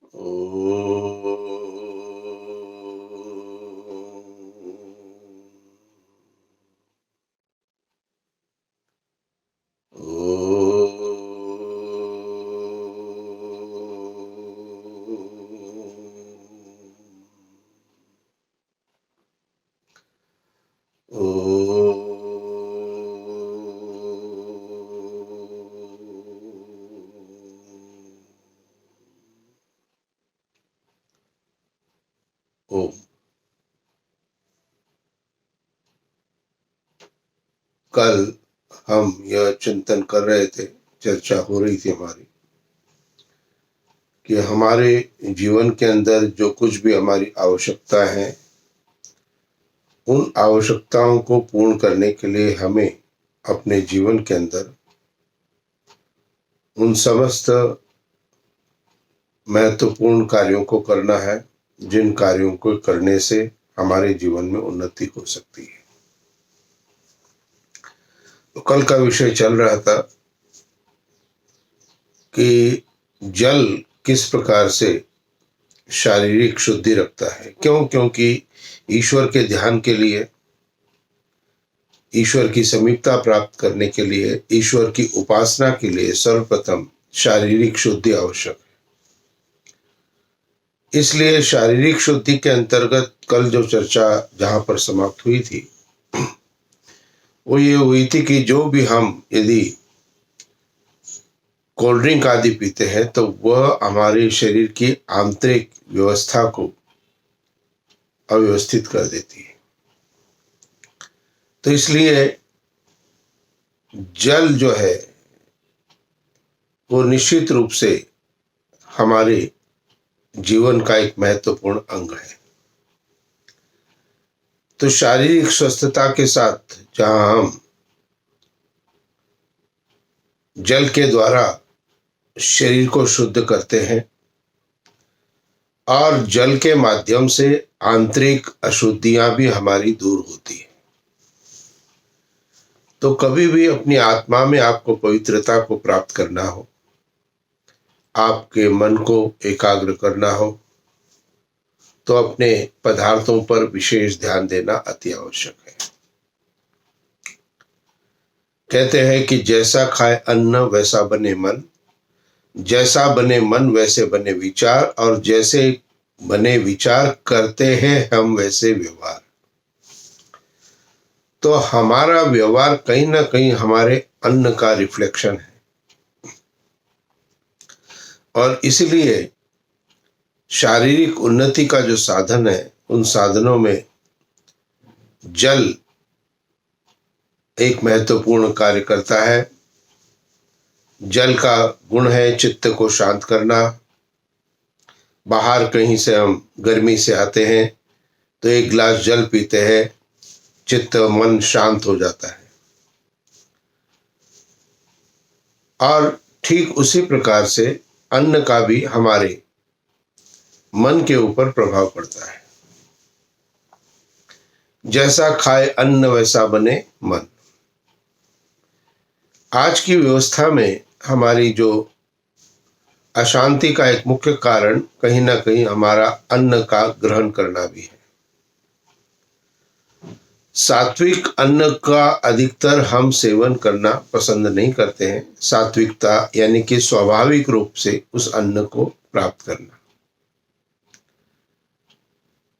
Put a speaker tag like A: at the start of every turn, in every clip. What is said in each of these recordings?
A: ओम। कल हम यह चिंतन कर रहे थे, चर्चा हो रही थी हमारी, कि हमारे जीवन के अंदर जो कुछ भी हमारी आवश्यकता है, उन आवश्यकताओं को पूर्ण करने के लिए हमें अपने जीवन के अंदर उन समस्त महत्वपूर्ण कार्यों को करना है, जिन कार्यों को करने से हमारे जीवन में उन्नति हो सकती है। तो कल का विषय चल रहा था कि जल किस प्रकार से शारीरिक शुद्धि रखता है। क्यों? क्योंकि ईश्वर के ध्यान के लिए, ईश्वर की समीपता प्राप्त करने के लिए, ईश्वर की उपासना के लिए सर्वप्रथम शारीरिक शुद्धि आवश्यक है। इसलिए शारीरिक शुद्धि के अंतर्गत कल जो चर्चा जहां पर समाप्त हुई थी, वो ये हुई थी कि जो भी हम यदि कोल्ड ड्रिंक आदि पीते हैं तो वह हमारे शरीर की आंतरिक व्यवस्था को अव्यवस्थित कर देती है। तो इसलिए जल जो है वो निश्चित रूप से हमारे जीवन का एक महत्वपूर्ण अंग है। तो शारीरिक स्वस्थता के साथ जहां हम जल के द्वारा शरीर को शुद्ध करते हैं और जल के माध्यम से आंतरिक अशुद्धियां भी हमारी दूर होती है। तो कभी भी अपनी आत्मा में आपको पवित्रता को प्राप्त करना हो, आपके मन को एकाग्र करना हो, तो अपने पदार्थों पर विशेष ध्यान देना अति आवश्यक है। कहते हैं कि जैसा खाए अन्न वैसा बने मन, जैसा बने मन वैसे बने विचार, और जैसे बने विचार करते हैं हम वैसे व्यवहार। तो हमारा व्यवहार कहीं ना कहीं हमारे अन्न का रिफ्लेक्शन है, और इसलिए शारीरिक उन्नति का जो साधन है, उन साधनों में जल एक महत्वपूर्ण कार्य करता है। जल का गुण है चित्त को शांत करना। बाहर कहीं से हम गर्मी से आते हैं तो एक गिलास जल पीते हैं, चित्त मन शांत हो जाता है। और ठीक उसी प्रकार से अन्न का भी हमारे मन के ऊपर प्रभाव पड़ता है। जैसा खाए अन्न वैसा बने मन। आज की व्यवस्था में हमारी जो अशांति का एक मुख्य कारण कहीं ना कहीं हमारा अन्न का ग्रहण करना भी है। सात्विक अन्न का अधिकतर हम सेवन करना पसंद नहीं करते हैं। सात्विकता यानी कि स्वाभाविक रूप से उस अन्न को प्राप्त करना।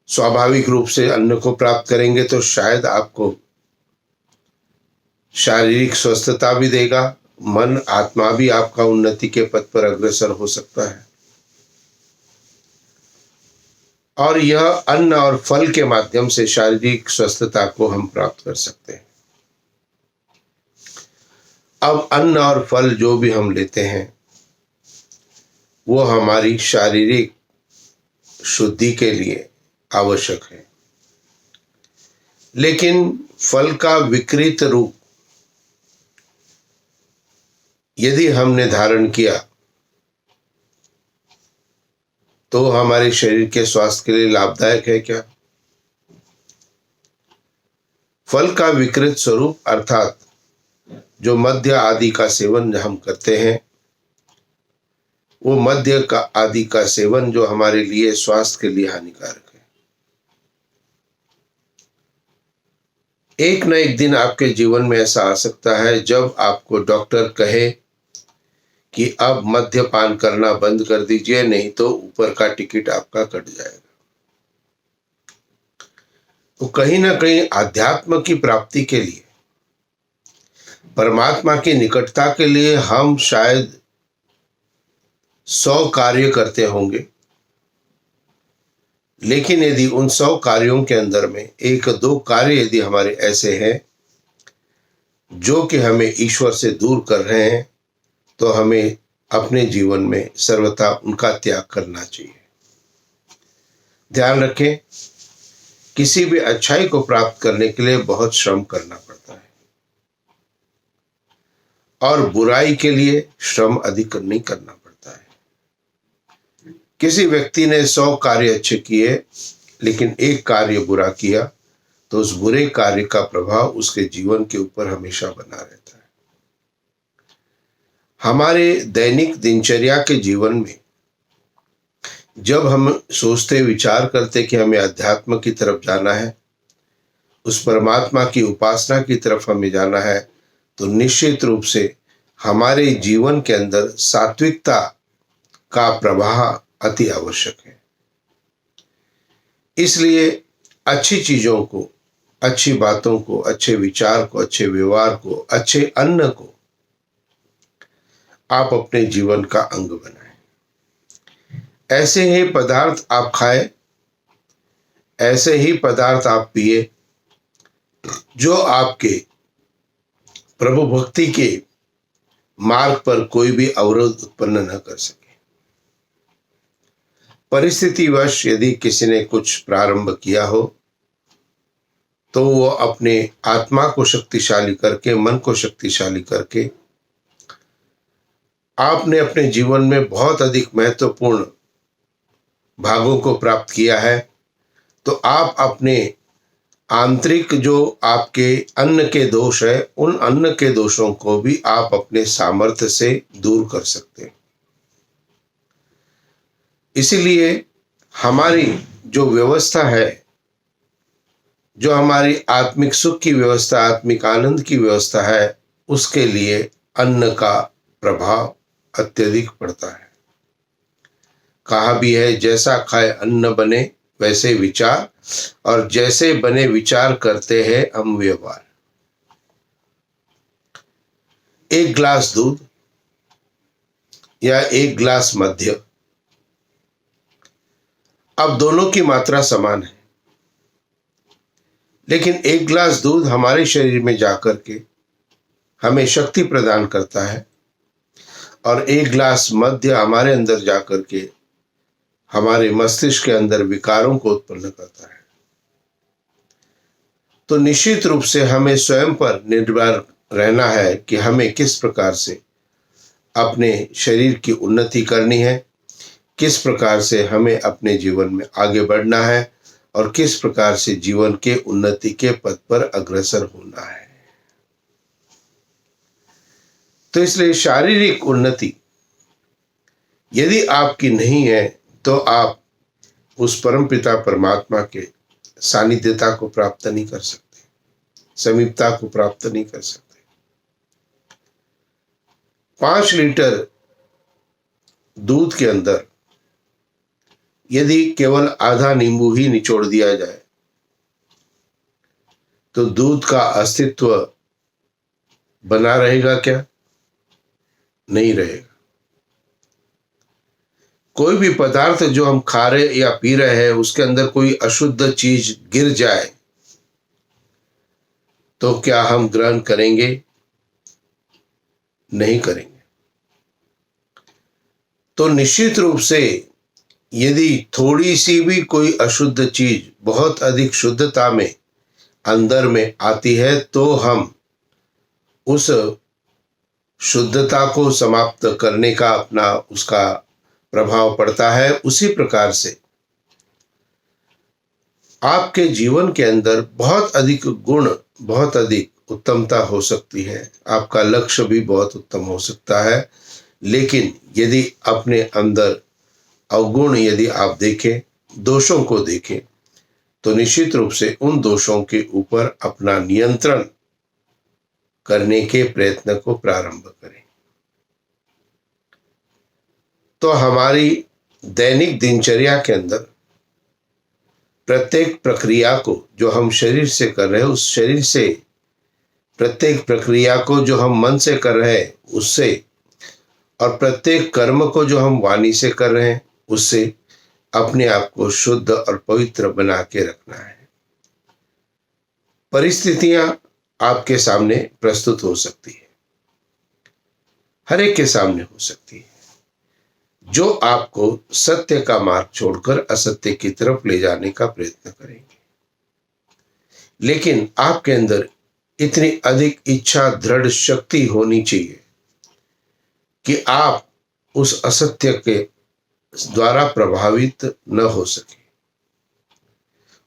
A: स्वाभाविक रूप से अन्न को प्राप्त करेंगे तो शायद आपको शारीरिक स्वस्थता भी देगा, मन आत्मा भी आपका उन्नति के पथ पर अग्रसर हो सकता है। और यह अन्न और फल के माध्यम से शारीरिक स्वस्थता को हम प्राप्त कर सकते हैं। अब अन्न और फल जो भी हम लेते हैं वो हमारी शारीरिक शुद्धि के लिए आवश्यक है, लेकिन फल का विकृत रूप यदि हमने धारण किया तो हमारे शरीर के स्वास्थ्य के लिए लाभदायक है क्या? फल का विकृत स्वरूप अर्थात जो मद्य आदि का सेवन हम करते हैं, वो मद्य का आदि का सेवन जो हमारे लिए स्वास्थ्य के लिए हानिकारक है। एक न एक दिन आपके जीवन में ऐसा आ सकता है जब आपको डॉक्टर कहे कि अब मद्यपान करना बंद कर दीजिए, नहीं तो ऊपर का टिकट आपका कट जाएगा। तो कहीं ना कहीं आध्यात्म की प्राप्ति के लिए, परमात्मा की निकटता के लिए हम शायद 100 कार्य करते होंगे, लेकिन यदि उन 100 कार्यों के अंदर में 1-2 कार्य यदि हमारे ऐसे हैं जो कि हमें ईश्वर से दूर कर रहे हैं, तो हमें अपने जीवन में सर्वथा उनका त्याग करना चाहिए। ध्यान रखें, किसी भी अच्छाई को प्राप्त करने के लिए बहुत श्रम करना पड़ता है, और बुराई के लिए श्रम अधिक नहीं करना पड़ता है। किसी व्यक्ति ने 100 कार्य अच्छे किए लेकिन एक कार्य बुरा किया, तो उस बुरे कार्य का प्रभाव उसके जीवन के ऊपर हमेशा बना रहता है। हमारे दैनिक दिनचर्या के जीवन में जब हम सोचते विचार करते कि हमें अध्यात्म की तरफ जाना है, उस परमात्मा की उपासना की तरफ हमें जाना है, तो निश्चित रूप से हमारे जीवन के अंदर सात्विकता का प्रवाह अति आवश्यक है। इसलिए अच्छी चीजों को, अच्छी बातों को, अच्छे विचार को, अच्छे व्यवहार को, अच्छे अन्न को आप अपने जीवन का अंग बनाएं। ऐसे ही पदार्थ आप खाएं, ऐसे ही पदार्थ आप पिए जो आपके प्रभु भक्ति के मार्ग पर कोई भी अवरोध उत्पन्न न कर सके। परिस्थितिवश यदि किसी ने कुछ प्रारंभ किया हो, तो वो अपने आत्मा को शक्तिशाली करके, मन को शक्तिशाली करके आपने अपने जीवन में बहुत अधिक महत्वपूर्ण भागों को प्राप्त किया है, तो आप अपने आंतरिक जो आपके अन्न के दोष है, उन अन्न के दोषों को भी आप अपने सामर्थ्य से दूर कर सकते हैं। इसीलिए हमारी जो व्यवस्था है, जो हमारी आत्मिक सुख की व्यवस्था, आत्मिक आनंद की व्यवस्था है, उसके लिए अन्न का प्रभाव अत्यधिक पड़ता है। कहा भी है, जैसा खाए अन्न बने वैसे विचार, और जैसे बने विचार करते हैं हम व्यवहार। एक गिलास दूध या एक गिलास मद्य, अब दोनों की मात्रा समान है, लेकिन एक गिलास दूध हमारे शरीर में जाकर के हमें शक्ति प्रदान करता है, और एक गिलास मद्य हमारे अंदर जाकर के हमारे मस्तिष्क के अंदर विकारों को उत्पन्न करता है। तो निश्चित रूप से हमें स्वयं पर निर्भर रहना है कि हमें किस प्रकार से अपने शरीर की उन्नति करनी है, किस प्रकार से हमें अपने जीवन में आगे बढ़ना है, और किस प्रकार से जीवन के उन्नति के पथ पर अग्रसर होना है। तो इसलिए शारीरिक उन्नति यदि आपकी नहीं है, तो आप उस परमपिता परमात्मा के सानिध्यता को प्राप्त नहीं कर सकते, समीपता को प्राप्त नहीं कर सकते। 5 लीटर दूध के अंदर यदि केवल आधा नींबू ही निचोड़ दिया जाए, तो दूध का अस्तित्व बना रहेगा क्या? नहीं रहेगा। कोई भी पदार्थ जो हम खा रहे या पी रहे हैं, उसके अंदर कोई अशुद्ध चीज गिर जाए तो क्या हम ग्रहण करेंगे? नहीं करेंगे। तो निश्चित रूप से यदि थोड़ी सी भी कोई अशुद्ध चीज बहुत अधिक शुद्धता में अंदर में आती है, तो हम उस शुद्धता को समाप्त करने का अपना उसका प्रभाव पड़ता है। उसी प्रकार से आपके जीवन के अंदर बहुत अधिक गुण, बहुत अधिक उत्तमता हो सकती है, आपका लक्ष्य भी बहुत उत्तम हो सकता है, लेकिन यदि अपने अंदर अवगुण यदि आप देखें, दोषों को देखें, तो निश्चित रूप से उन दोषों के ऊपर अपना नियंत्रण करने के प्रयत्न को प्रारंभ करें। तो हमारी दैनिक दिनचर्या के अंदर प्रत्येक प्रक्रिया को जो हम शरीर से कर रहे हैं, उस शरीर से प्रत्येक प्रक्रिया को जो हम मन से कर रहे हैं उससे, और प्रत्येक कर्म को जो हम वाणी से कर रहे हैं उससे अपने आप को शुद्ध और पवित्र बना के रखना है। परिस्थितियां आपके सामने प्रस्तुत हो सकती है, हर एक के सामने हो सकती है, जो आपको सत्य का मार्ग छोड़कर असत्य की तरफ ले जाने का प्रयत्न करेंगे। लेकिन आपके अंदर इतनी अधिक इच्छा, दृढ़ शक्ति होनी चाहिए कि आप उस असत्य के द्वारा प्रभावित न हो सके,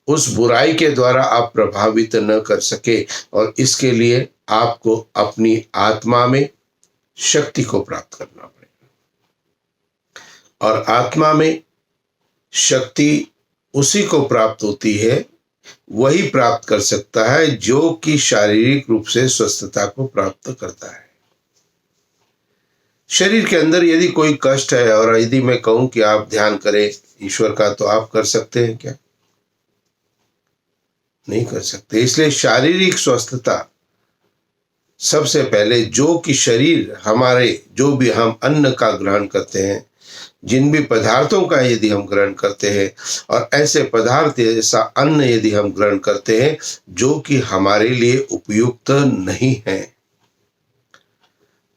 A: उस बुराई के द्वारा आप प्रभावित न कर सके, और इसके लिए आपको अपनी आत्मा में शक्ति को प्राप्त करना पड़ेगा। और आत्मा में शक्ति उसी को प्राप्त होती है, वही प्राप्त कर सकता है जो कि शारीरिक रूप से स्वस्थता को प्राप्त करता है। शरीर के अंदर यदि कोई कष्ट है और यदि मैं कहूं कि आप ध्यान करें ईश्वर का, तो आप कर सकते हैं क्या? नहीं कर सकते। इसलिए शारीरिक स्वस्थता सबसे पहले, जो कि शरीर हमारे, जो भी हम अन्न का ग्रहण करते हैं, जिन भी पदार्थों का यदि हम ग्रहण करते हैं, और ऐसे पदार्थ ऐसा अन्न यदि हम ग्रहण करते हैं जो कि हमारे लिए उपयुक्त नहीं है,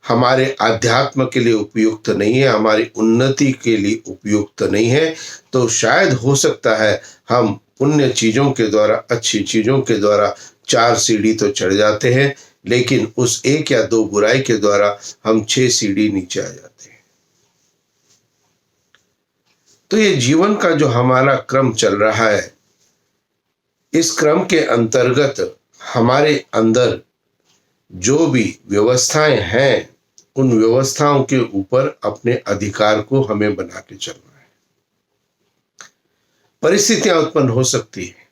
A: हमारे आध्यात्म के लिए उपयुक्त नहीं है, हमारी उन्नति के लिए उपयुक्त नहीं है, तो शायद हो सकता है हम पुण्य चीजों के द्वारा, अच्छी चीजों के द्वारा 4 सीढ़ी तो चढ़ जाते हैं, लेकिन उस 1 या 2 बुराई के द्वारा हम 6 सीढ़ी नीचे आ जाते हैं। तो ये जीवन का जो हमारा क्रम चल रहा है, इस क्रम के अंतर्गत हमारे अंदर जो भी व्यवस्थाएं हैं, उन व्यवस्थाओं के ऊपर अपने अधिकार को हमें बना के चलना है। परिस्थितियां उत्पन्न हो सकती है।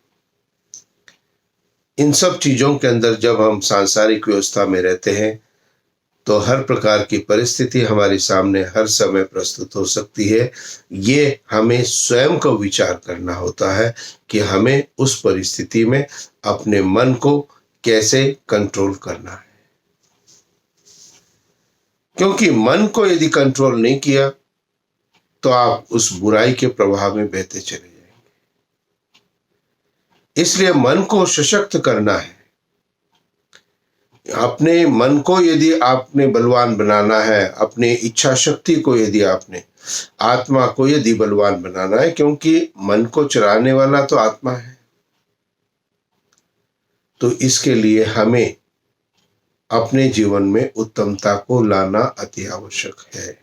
A: इन सब चीजों के अंदर जब हम सांसारिक व्यवस्था में रहते हैं, तो हर प्रकार की परिस्थिति हमारे सामने हर समय प्रस्तुत हो सकती है। ये हमें स्वयं को विचार करना होता है कि हमें उस परिस्थिति में अपने मन को कैसे कंट्रोल करना है, क्योंकि मन को यदि कंट्रोल नहीं किया तो आप उस बुराई के प्रभाव में बहते चले जाएंगे। इसलिए मन को सशक्त करना है। अपने मन को यदि आपने बलवान बनाना है, अपने इच्छा शक्ति को यदि आपने, आत्मा को यदि बलवान बनाना है, क्योंकि मन को चलाने वाला तो आत्मा है, तो इसके लिए हमें अपने जीवन में उत्तमता को लाना अति आवश्यक है।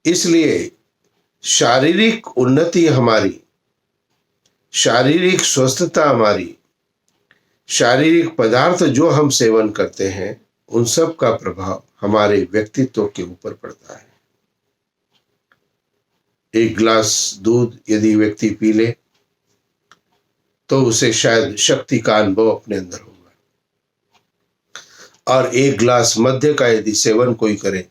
A: इसलिए शारीरिक उन्नति हमारी, शारीरिक स्वस्थता हमारी, शारीरिक पदार्थ जो हम सेवन करते हैं, उन सब का प्रभाव हमारे व्यक्तित्व के ऊपर पड़ता है। 1 गिलास दूध यदि व्यक्ति पी ले तो उसे शायद शक्ति का अनुभव अपने अंदर होगा, और 1 गिलास मद्य का यदि सेवन कोई करे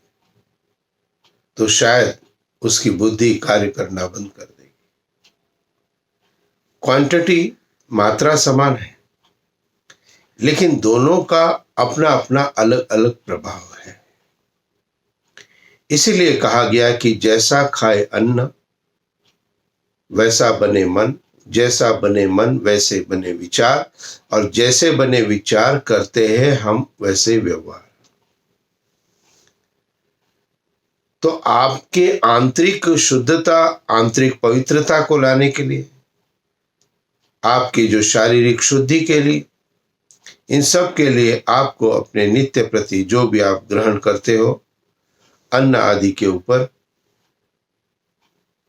A: तो शायद उसकी बुद्धि कार्य करना बंद कर देगी। क्वांटिटी, मात्रा समान है, लेकिन दोनों का अपना अपना अलग अलग प्रभाव है। इसीलिए कहा गया कि जैसा खाए अन्न वैसा बने मन, जैसा बने मन वैसे बने विचार, और जैसे बने विचार करते हैं हम वैसे व्यवहार। तो आपके आंतरिक शुद्धता, आंतरिक पवित्रता को लाने के लिए, आपकी जो शारीरिक शुद्धि के लिए, इन सब के लिए आपको अपने नित्य प्रति जो भी आप ग्रहण करते हो, अन्न आदि के ऊपर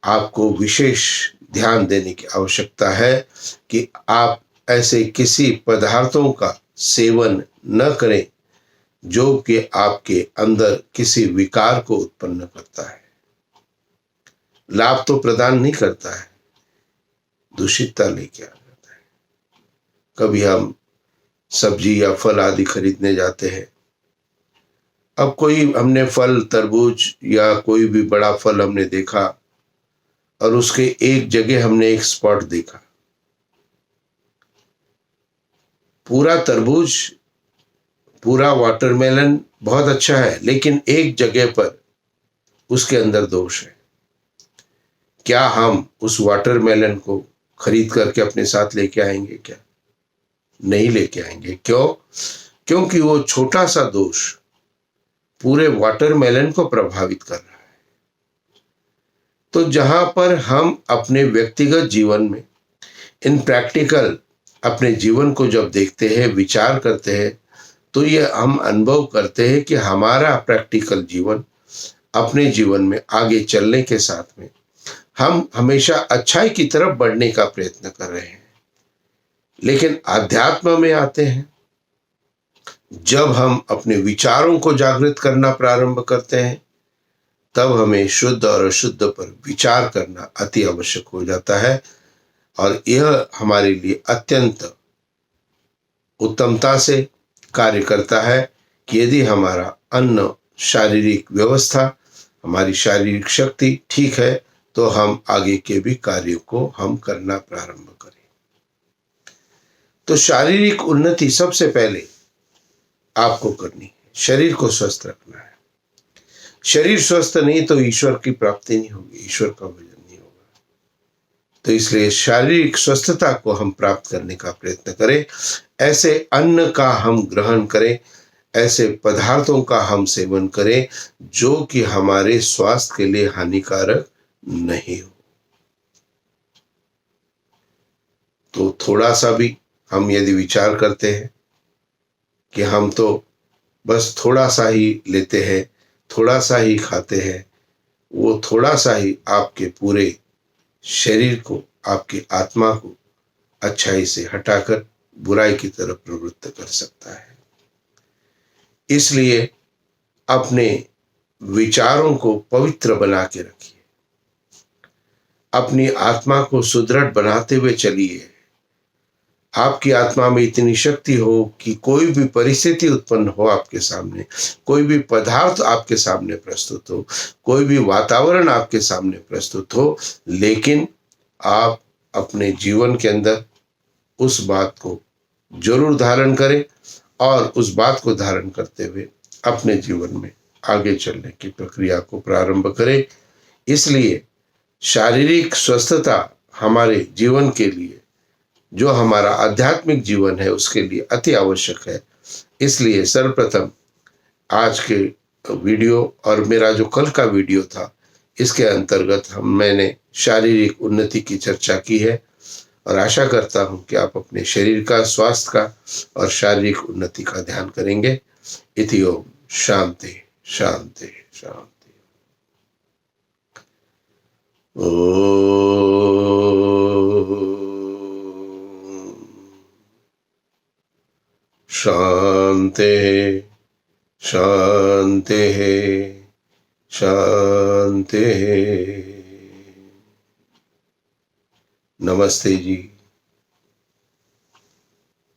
A: आपको विशेष ध्यान देने की आवश्यकता है कि आप ऐसे किसी पदार्थों का सेवन न करें जो कि आपके अंदर किसी विकार को उत्पन्न करता है। लाभ तो प्रदान नहीं करता है, दूषितता लेके आ जाता है। कभी हम सब्जी या फल आदि खरीदने जाते हैं, अब कोई हमने फल तरबूज या कोई भी बड़ा फल हमने देखा और उसके एक जगह हमने एक स्पॉट देखा। पूरा तरबूज, पूरा वाटरमेलन बहुत अच्छा है, लेकिन एक जगह पर उसके अंदर दोष है। क्या हम उस वाटरमेलन को खरीद करके अपने साथ लेके आएंगे? क्या नहीं लेके आएंगे। क्यों? क्योंकि वो छोटा सा दोष पूरे वाटरमेलन को प्रभावित कर रहा है। तो जहां पर हम अपने व्यक्तिगत जीवन में इन प्रैक्टिकल अपने जीवन को जब देखते हैं, विचार करते हैं, तो ये हम अनुभव करते हैं कि हमारा प्रैक्टिकल जीवन अपने जीवन में आगे चलने के साथ में हम हमेशा अच्छाई की तरफ बढ़ने का प्रयत्न कर रहे हैं। लेकिन अध्यात्म में आते हैं, जब हम अपने विचारों को जागृत करना प्रारंभ करते हैं, तब हमें शुद्ध और अशुद्ध पर विचार करना अति आवश्यक हो जाता है। और यह हमारे लिए अत्यंत उत्तमता से कार्य करता है कि यदि हमारा अन्न, शारीरिक व्यवस्था, हमारी शारीरिक शक्ति ठीक है, तो हम आगे के भी कार्यों को हम करना प्रारंभ करें। तो शारीरिक उन्नति सबसे पहले आपको करनी है, शरीर को स्वस्थ रखना है। शरीर स्वस्थ नहीं तो ईश्वर की प्राप्ति नहीं होगी, ईश्वर का भजन नहीं होगा। तो इसलिए शारीरिक स्वस्थता को हम प्राप्त करने का प्रयत्न करें। ऐसे अन्न का हम ग्रहण करें, ऐसे पदार्थों का हम सेवन करें जो कि हमारे स्वास्थ्य के लिए हानिकारक नहीं हो। तो थोड़ा सा भी हम यदि विचार करते हैं कि हम तो बस थोड़ा सा ही लेते हैं, थोड़ा सा ही खाते हैं, वो थोड़ा सा ही आपके पूरे शरीर को, आपकी आत्मा को अच्छाई से हटाकर बुराई की तरफ प्रवृत्त कर सकता है। इसलिए अपने विचारों को पवित्र बना के रखिए, अपनी आत्मा को सुदृढ़ बनाते हुए चलिए। आपकी आत्मा में इतनी शक्ति हो कि कोई भी परिस्थिति उत्पन्न हो आपके सामने, कोई भी पदार्थ आपके सामने प्रस्तुत हो, कोई भी वातावरण आपके सामने प्रस्तुत हो, लेकिन आप अपने जीवन के अंदर उस बात को जरूर धारण करें और उस बात को धारण करते हुए अपने जीवन में आगे चलने की प्रक्रिया को प्रारंभ करें। इसलिए शारीरिक स्वस्थता हमारे जीवन के लिए, जो हमारा आध्यात्मिक जीवन है, उसके लिए अति आवश्यक है। इसलिए सर्वप्रथम आज के वीडियो और मेरा जो कल का वीडियो था, इसके अंतर्गत मैंने शारीरिक उन्नति की चर्चा की है और आशा करता हूं कि आप अपने शरीर का, स्वास्थ्य का और शारीरिक उन्नति का ध्यान करेंगे। इति ओम शांति शांति शांति। शांति शांति शांति। नमस्ते जी।